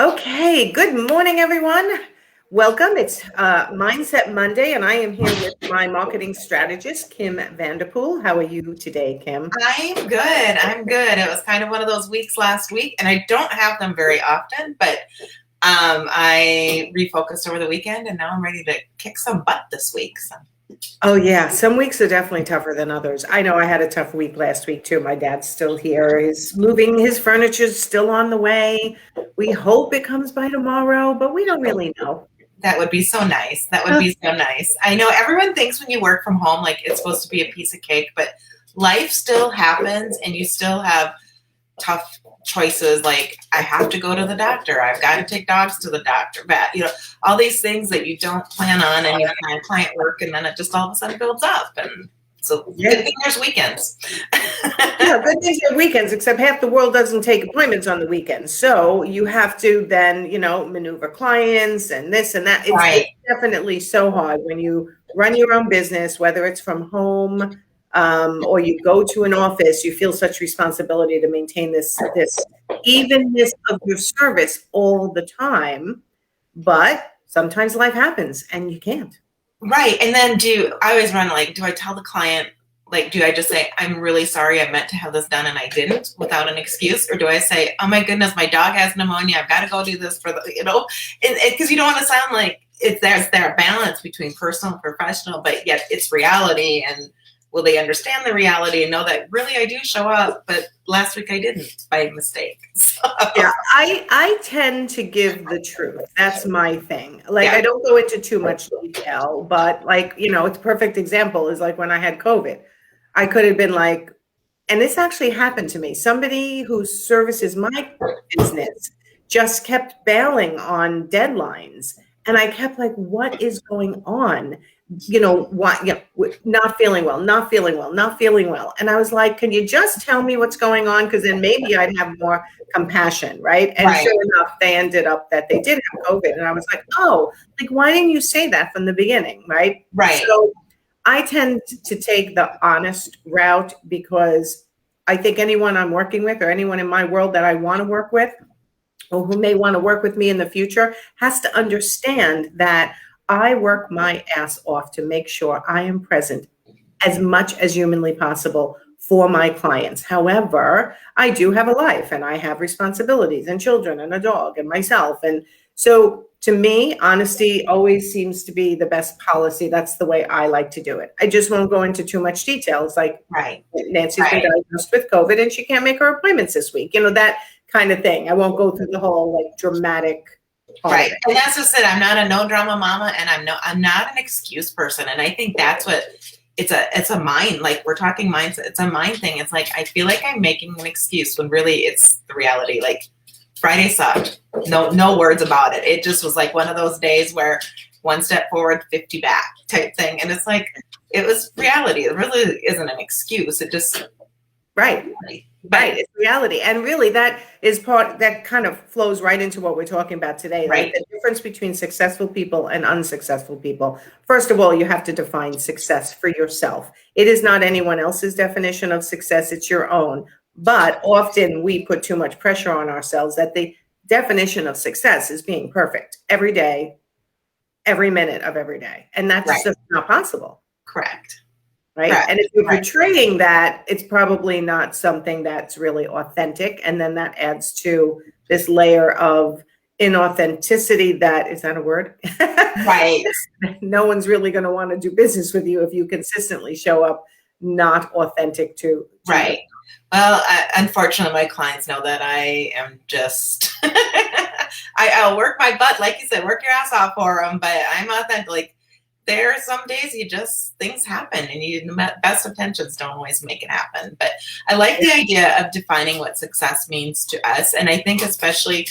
Okay, good morning, everyone. Welcome. It's Mindset Monday, and I am here with my marketing strategist, Kim Vanderpool. How are you today, Kim? I'm good. I'm good. It was kind of one of those weeks last week, and I don't have them very often, but I refocused over the weekend, and now I'm ready to kick some butt this week. So. Oh, yeah. Some weeks are definitely tougher than others. I know I had a tough week last week, too. My dad's still here. He's moving. His furniture's still on the way. We hope it comes by tomorrow, but we don't really know. That would be so nice. That would be so nice. I know everyone thinks when you work from home, like it's supposed to be a piece of cake, but life still happens, and you still have tough choices like I have to go to the doctor, I've got to take dogs to the doctor, vet, all these things that you don't plan on, and you plan client work, and then it just all of a sudden builds up. And so good thing there's weekends. Yeah, good things are weekends, except half the world doesn't take appointments on the weekends. So you have to then, maneuver clients and this and that. It's definitely so hard when you run your own business, whether it's from home or you go to an office. You feel such responsibility to maintain this evenness of your service all the time. But sometimes life happens and you can't. Right. And then I always run do I tell the client, do I just say, I'm really sorry, I meant to have this done and I didn't, without an excuse? Or do I say, oh my goodness, my dog has pneumonia, I've got to go do this for because you don't want to sound like there's that balance between personal and professional, but yet it's reality. And will they understand the reality and know that really I do show up, but last week I didn't by mistake? So. Yeah, I tend to give the truth. That's my thing. I don't go into too much detail, but it's a perfect example is like when I had COVID. I could have been like, and this actually happened to me. Somebody who services my business just kept bailing on deadlines. And I kept like, what is going on? Not feeling well, not feeling well, not feeling well. And I was like, can you just tell me what's going on? Because then maybe I'd have more compassion, right? And sure enough, they ended up that they did have COVID. And I was like, oh, why didn't you say that from the beginning, right? Right. So I tend to take the honest route because I think anyone I'm working with or anyone in my world that I want to work with or who may want to work with me in the future has to understand that I work my ass off to make sure I am present as much as humanly possible for my clients. However, I do have a life and I have responsibilities and children and a dog and myself. And so to me, honesty always seems to be the best policy. That's the way I like to do it. I just won't go into too much detail. It's like Nancy's been diagnosed with COVID and she can't make her appointments this week. That kind of thing. I won't go through the whole dramatic. Right. And that's just it. I'm not a no drama mama, and I'm not an excuse person. And I think that's what it's a mind, we're talking mindset. It's a mind thing. It's like, I feel like I'm making an excuse when really it's the reality. Friday sucked. No words about it. It just was one of those days where one step forward, 50 back type thing. And it's it was reality. It really isn't an excuse. It just. Right. It's reality. And really that is that kind of flows right into what we're talking about today. Right. The difference between successful people and unsuccessful people. First of all, you have to define success for yourself. It is not anyone else's definition of success. It's your own. But often we put too much pressure on ourselves that the definition of success is being perfect every day, every minute of every day. And that's just not possible. Correct. Right. Correct. And if you're portraying that, it's probably not something that's really authentic. And then that adds to this layer of inauthenticity. Is that a word? Right. No one's really going to want to do business with you if you consistently show up not authentic to right. Them. Well, unfortunately, my clients know that I am just, I'll work my butt, like you said, work your ass off for them, but I'm authentic. There are some days things happen, and best intentions don't always make it happen. But I like the idea of defining what success means to us. And I think especially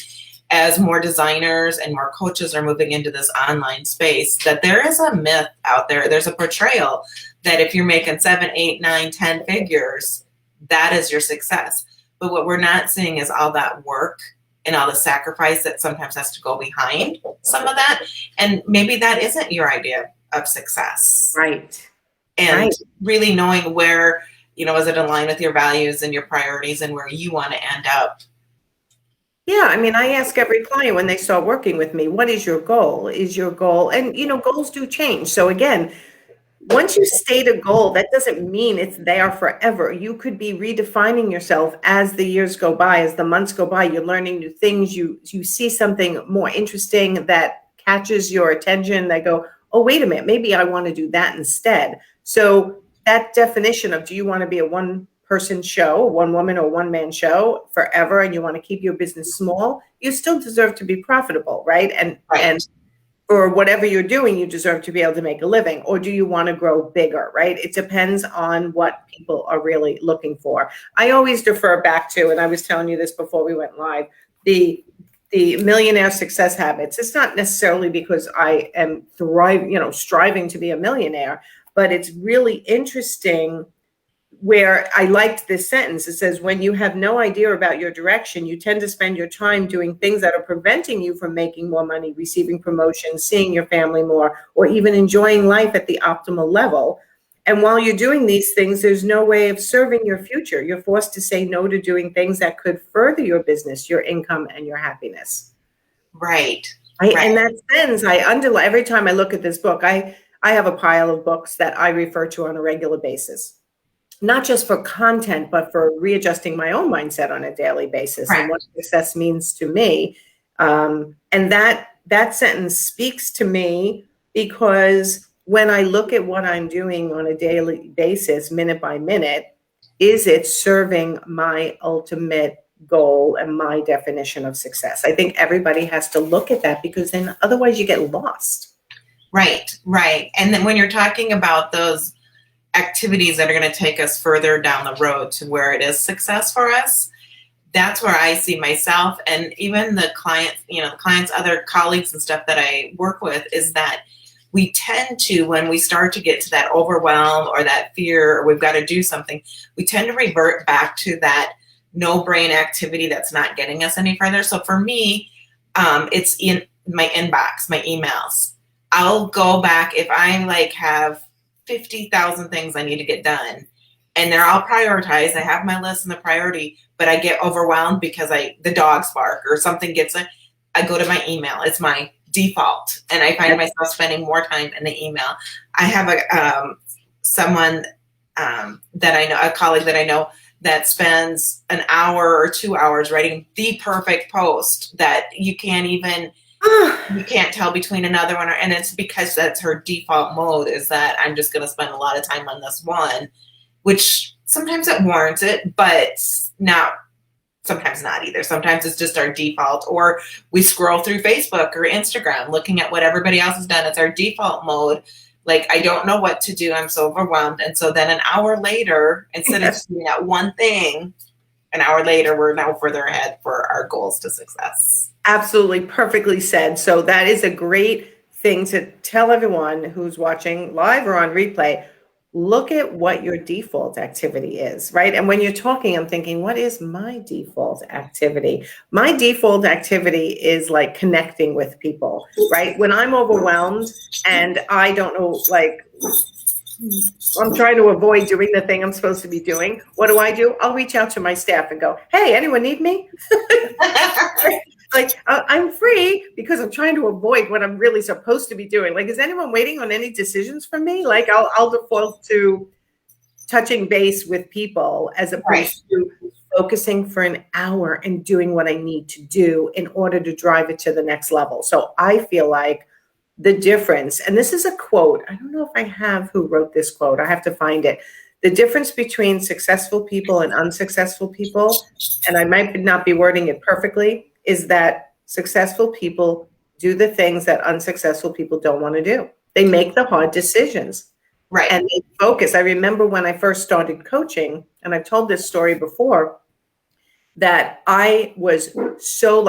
as more designers and more coaches are moving into this online space, that there is a myth out there. There's a portrayal that if you're making 7, 8, 9, 10 figures, that is your success. But what we're not seeing is all that work and all the sacrifice that sometimes has to go behind some of that. And maybe that isn't your idea of success. Right. And really knowing where, is it aligned with your values and your priorities and where you want to end up Yeah, I mean, I ask every client when they start working with me, what is your goal? Is your goal, and goals do change. So again, once you state a goal, that doesn't mean it's there forever. You could be redefining yourself as the years go by, as the months go by. You're learning new things. You see something more interesting that catches your attention. That go, oh, wait a minute, maybe I want to do that instead. So that definition of, do you want to be a one person show, one woman or one man show forever, and you want to keep your business small, you still deserve to be profitable, right? And or whatever you're doing, you deserve to be able to make a living. Or do you want to grow bigger, right? It depends on what people are really looking for. I always defer back to, and I was telling you this before we went live, the millionaire success habits. It's not necessarily because I am striving to be a millionaire, but it's really interesting where I liked this sentence. It says, when you have no idea about your direction, you tend to spend your time doing things that are preventing you from making more money, receiving promotions, seeing your family more, or even enjoying life at the optimal level. And while you're doing these things, there's no way of serving your future. You're forced to say no to doing things that could further your business, your income, and your happiness. Right. In that sense, I underline every time I look at this book, I have a pile of books that I refer to on a regular basis. Not just for content, but for readjusting my own mindset on a daily basis and what success means to me. And that sentence speaks to me because when I look at what I'm doing on a daily basis, minute by minute, is it serving my ultimate goal and my definition of success? I think everybody has to look at that, because then otherwise you get lost. Right. And then when you're talking about those activities that are going to take us further down the road to where it is success for us, that's where I see myself, and even the clients, other colleagues and stuff that I work with, is that we tend to, when we start to get to that overwhelm or that fear, or we've got to do something, we tend to revert back to that no-brain activity that's not getting us any further. So for me, it's in my inbox, my emails. I'll go back if I have 50,000 things I need to get done, and they're all prioritized. I have my list and the priority, but I get overwhelmed because the dogs bark or something I go to my email. It's my default, and I find myself spending more time in the email. I have someone that I know, a colleague that I know, that spends an hour or 2 hours writing the perfect post that you can't tell between another one, and it's because that's her default mode, is that I'm just going to spend a lot of time on this one, which sometimes it warrants it, but sometimes not either. Sometimes it's just our default, or we scroll through Facebook or Instagram looking at what everybody else has done. It's our default mode. I don't know what to do. I'm so overwhelmed. And so then an hour later, instead of just doing that one thing, an hour later, we're now further ahead for our goals to success. Absolutely, perfectly said. So that is a great thing to tell everyone who's watching live or on replay. Look at what your default activity is, right? And when you're talking, I'm thinking, what is my default activity? My default activity is connecting with people, right? When I'm overwhelmed and I don't know, I'm trying to avoid doing the thing I'm supposed to be doing, what do? I'll reach out to my staff and go, hey, anyone need me? I'm free, because I'm trying to avoid what I'm really supposed to be doing. Is anyone waiting on any decisions from me? I'll default to touching base with people as opposed to focusing for an hour and doing what I need to do in order to drive it to the next level. So I feel like the difference, and this is a quote, I don't know if I have who wrote this quote, I have to find it. The difference between successful people and unsuccessful people, and I might not be wording it perfectly, is that successful people do the things that unsuccessful people don't want to do. They make the hard decisions. Right. And they focus. I remember when I first started coaching, and I've told this story before, that I was so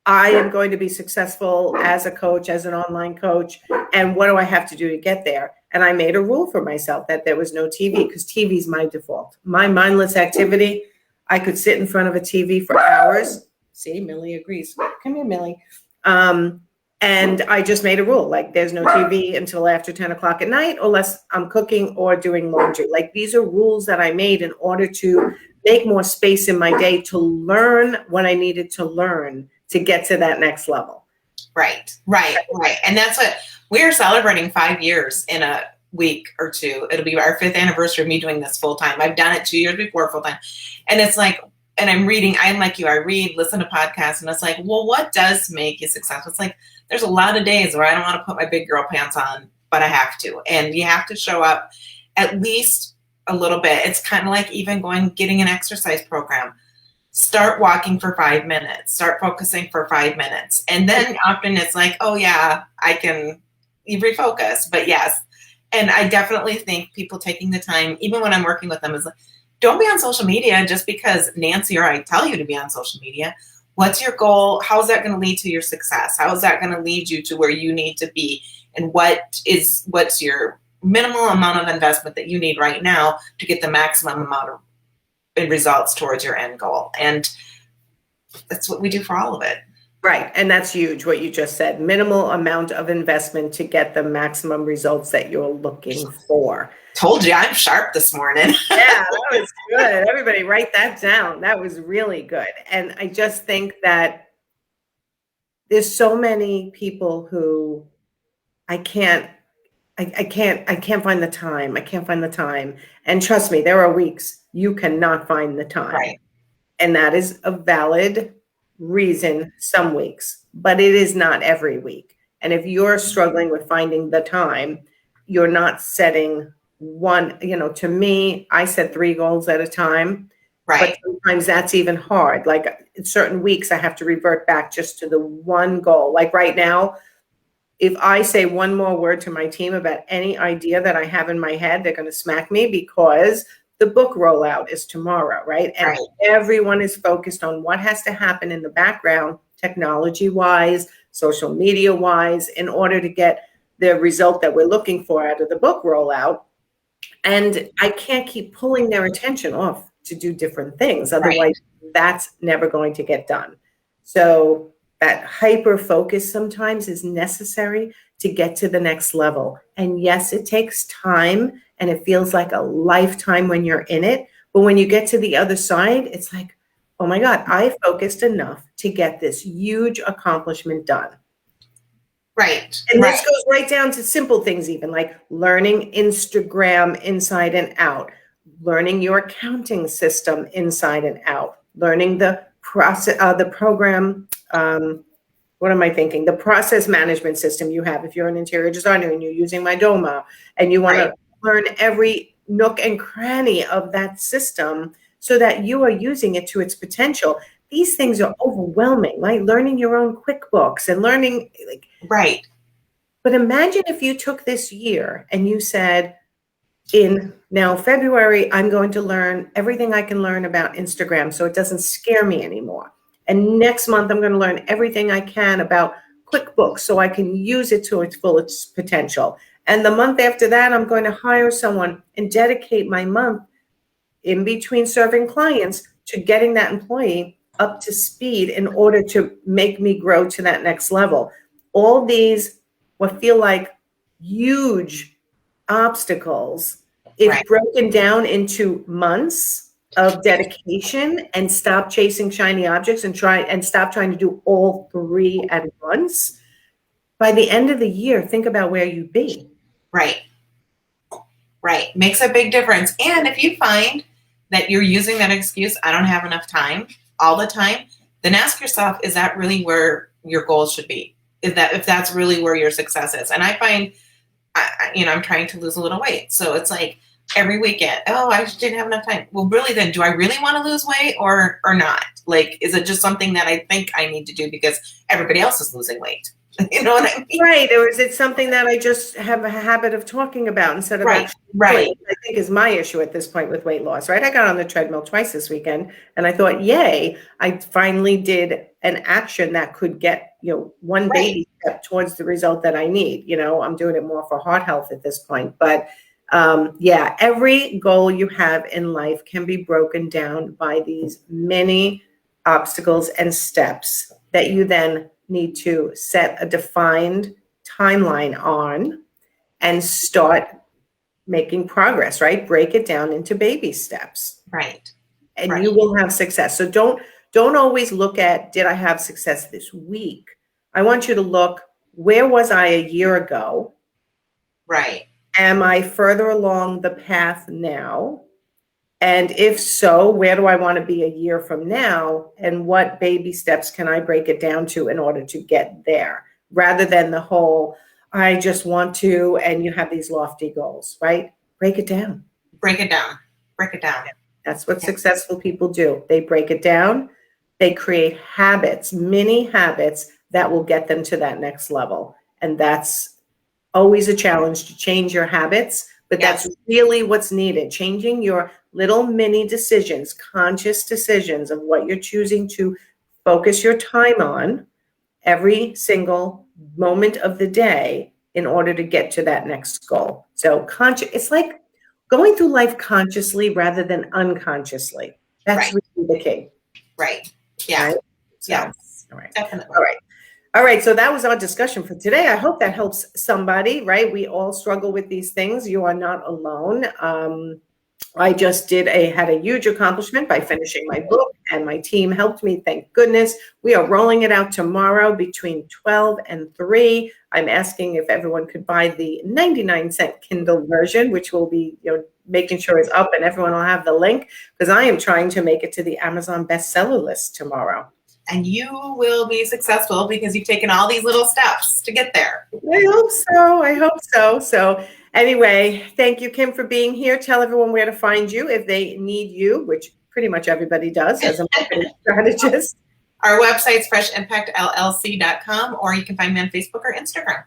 I am going to be successful as a coach, as an online coach. And what do I have to do to get there? And I made a rule for myself that there was no TV, because TV is my default. My mindless activity, I could sit in front of a TV for hours. See, Millie agrees. Come here, Millie. And I just made a rule, like there's no TV until after 10 o'clock at night, unless I'm cooking or doing laundry. Like these are rules that I made in order to make more space in my day to learn what I needed to learn to get to that next level. Right. And that's what we're celebrating 5 years in a week or two. It'll be our 5th anniversary of me doing this full time. I've done it 2 years before full time. And it's like, and I'm like you, I read, listen to podcasts, and it's like, well, what does make you successful? It's like, there's a lot of days where I don't want to put my big girl pants on, but I have to. And you have to show up at least a little bit. It's kind of like even getting an exercise program. Start walking for 5 minutes, start focusing for 5 minutes. And then often it's like, oh yeah, you refocus, but yes. And I definitely think people taking the time, even when I'm working with them, is like, don't be on social media just because Nancy or I tell you to be on social media. What's your goal? How is that going to lead to your success? How is that going to lead you to where you need to be? And what's your minimal amount of investment that you need right now to get the maximum amount of results towards your end goal? And that's what we do for all of it. Right. And that's huge, what you just said. Minimal amount of investment to get the maximum results that you're looking for. Told you I'm sharp this morning. Yeah, that was good. Everybody write that down. That was really good. And I just think that there's so many people who I can't find the time. I can't find the time. And trust me, there are weeks you cannot find the time. Right. And that is a valid reason some weeks, but it is not every week. And if you're struggling with finding the time, you're not setting one, to me, I set 3 goals at a time. Right. But sometimes that's even hard. Like in certain weeks, I have to revert back just to the one goal. Like right now, if I say one more word to my team about any idea that I have in my head, they're going to smack me because the book rollout is tomorrow, right? And everyone is focused on what has to happen in the background, technology-wise, social media-wise, in order to get the result that we're looking for out of the book rollout. And I can't keep pulling their attention off to do different things. Otherwise, that's never going to get done. So that hyper focus sometimes is necessary to get to the next level. And yes, it takes time and it feels like a lifetime when you're in it. But when you get to the other side, it's like, oh my God, I focused enough to get this huge accomplishment done. Right. And this goes right down to simple things, even like learning Instagram inside and out, learning your accounting system inside and out, learning the process, the program. What am I thinking? The process management system you have. If you're an interior designer and you're using Mydoma and you want to learn every nook and cranny of that system so that you are using it to its potential. These things are overwhelming, like learning your own QuickBooks and learning. But imagine if you took this year and you said, in now February, I'm going to learn everything I can learn about Instagram so it doesn't scare me anymore. And next month, I'm going to learn everything I can about QuickBooks so I can use it to its fullest potential. And the month after that, I'm going to hire someone and dedicate my month in between serving clients to getting that employee up to speed in order to make me grow to that next level. All these, what feel like huge obstacles, if broken down into months of dedication and stop chasing shiny objects and stop trying to do all 3 at once, by the end of the year, think about where you'd be. Right. Makes a big difference. And if you find that you're using that excuse, I don't have enough time all the time, then ask yourself, is that really where your goals should be? If that's really where your success is? And I find, I'm trying to lose a little weight. So it's like every weekend, oh, I just didn't have enough time. Well, really then, do I really want to lose weight or not? Like, is it just something that I think I need to do because everybody else is losing weight? You know what I mean? Right. Or is it something that I just have a habit of talking about instead of actually doing? I think is my issue at this point with weight loss, right? I got on the treadmill twice this weekend and I thought, yay, I finally did an action that could get, one baby step towards the result that I need. I'm doing it more for heart health at this point. But every goal you have in life can be broken down by these many obstacles and steps that you then need to set a defined timeline on and start making progress, right? Break it down into baby steps. Right. And Right. you will have success. So don't always look at, did I have success this week? I want you to look, where was I a year ago? Right. Am I further along the path now? And if so, where do I want to be a year from now? And what baby steps can I break it down to in order to get there? Rather than the whole, I just want to, and you have these lofty goals, right? Break it down. Break it down. Break it down. That's what successful people do. They break it down. They create habits, mini habits that will get them to that next level. And that's always a challenge, to change your habits, but Yes. that's really what's needed. Changing your little mini decisions, conscious decisions of what you're choosing to focus your time on every single moment of the day in order to get to that next goal. So it's like going through life consciously rather than unconsciously. That's Right. really the key. Right. Yeah. Right? So, Yes. all right. Definitely. All right. All right. So that was our discussion for today. I hope that helps somebody, right? We all struggle with these things. You are not alone. I just had a huge accomplishment by finishing my book, and my team helped me. Thank goodness. We are rolling it out tomorrow between 12 and 3. I'm asking if everyone could buy the 99-cent Kindle version, which will be, making sure it's up and everyone will have the link, because I am trying to make it to the Amazon bestseller list tomorrow. And you will be successful because you've taken all these little steps to get there. I hope so. I hope so. So anyway, thank you, Kim, for being here. Tell everyone where to find you if they need you, which pretty much everybody does as a marketing strategist. Our website's freshimpactllc.com, or you can find me on Facebook or Instagram.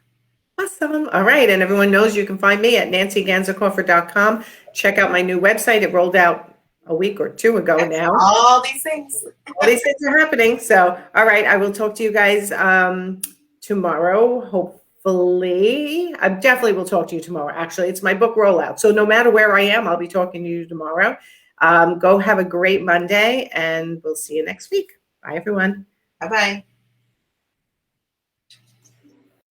Awesome. All right. And everyone knows you can find me at nancyganzekaufer.com. Check out my new website. It rolled out a week or two ago now. All these things. All these things are happening. So, all right. I will talk to you guys tomorrow, hopefully. I definitely will talk to you tomorrow. Actually, it's my book rollout. So no matter where I am, I'll be talking to you tomorrow. Go have a great Monday, and we'll see you next week. Bye, everyone. Bye-bye.